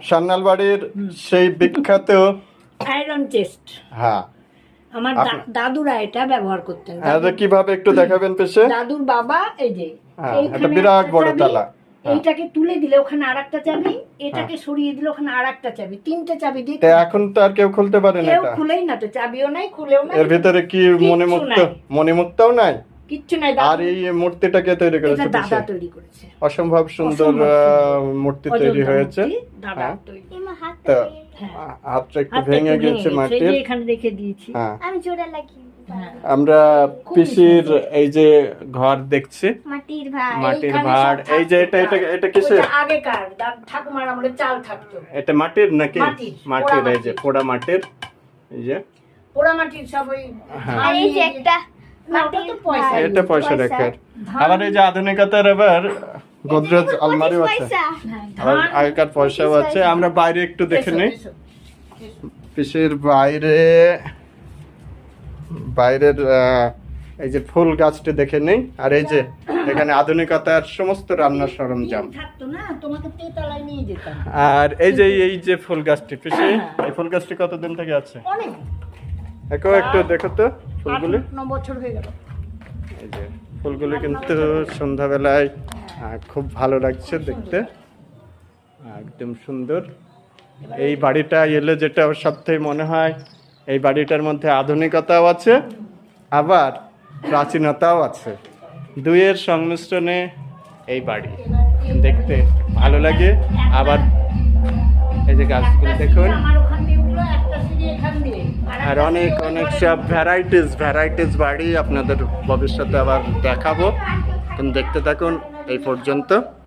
সান্যাল বাড়ির সেই বিখ্যাত আয়রন চেস্ট। হ্যাঁ, আমার দাদুরা এটা ব্যবহার করতেন। এটা কিভাবে একটু দেখাবেন পেছে? দাদুর বাবা এই যে এটা বিরাট বড় তালা। এইটাকে তুলে দিলে ওখানে আরেকটা চাবি, এটাকে সরিয়ে দিলে ওখানে আরেকটা চাবি, তিনটে চাবি দিয়ে। এখন তো আর কেউ খুলতে পারে না কেউ এটা। খুলেই না তো, চাবিও নাই, খুলেও না। এর ভিতরে কি মণিমুক্তাও নাই? কিচ্ছু নাই। আর এই মূর্তিটা কে তৈরি করেছে? এটা দাদা তৈরি করেছে। অসম্ভব সুন্দর মূর্তি তৈরি হয়েছে। দাদা তৈরি। তো হাতটা একটু ভেঙে গেছে মাটির। এখানে রেখে দিয়েছি। আমি জোড়া লাগিয়ে। আমরা পিসির এই যে ঘর দেখছি, মাটির ভাড়। মাটির ভাড়। এই যে এটা কিসের? আগেকার ঠাকুমার আমলে চাল থাকতো। এটা মাটির নাকি? মাটির। এই যে পোড়া মাটির, এই যে পোড়া মাটির সব ওই। আর এই যে একটা এটা পয়সা রাখার। আবার এই যে আধুনিকতার আবার গোদরেজ আলমারিও আছে, আর আগেকার পয়সাও আছে। আমরা বাইরে একটু দেখে নেই, পিসির বাইরের এই যে ফুল গাছটি দেখে নেই। আর এই যে এখানে আধুনিকতার সমস্ত রান্নার সরঞ্জাম থাকতো না, তোমাকে তেতলায় নিয়ে যেতাম। আর এই যে ফুল গাছটি, পিসি এই ফুল গাছটি কতদিন থেকে আছে? অনেক। একটু দেখো তো ফুলগুলি। 8-9 বছর হয়ে গেল। এই যে ফুলগুলি কিন্তু সন্ধ্যাবেলায় খুব ভালো লাগছে দেখতে, একদম সুন্দর। এই বাড়িটা এলে যেটা সব থেকে মনে হয়, এই বাড়িটার মধ্যে আধুনিকতাও আছে আবার প্রাচীনতাও আছে, দুইয়ের সংমিশ্রণে এই বাড়ি দেখতে ভালো লাগে। আবার এই যে গাছগুলো দেখুন, আমার ওখান দিয়ে উঠলো একটা সিঁড়ি এখান দিয়ে। আর অনেক সব ভ্যারাইটিস বাড়ি আপনাদের ভবিষ্যতে আবার দেখাবো। দেখতে থাকুন এই পর্যন্ত।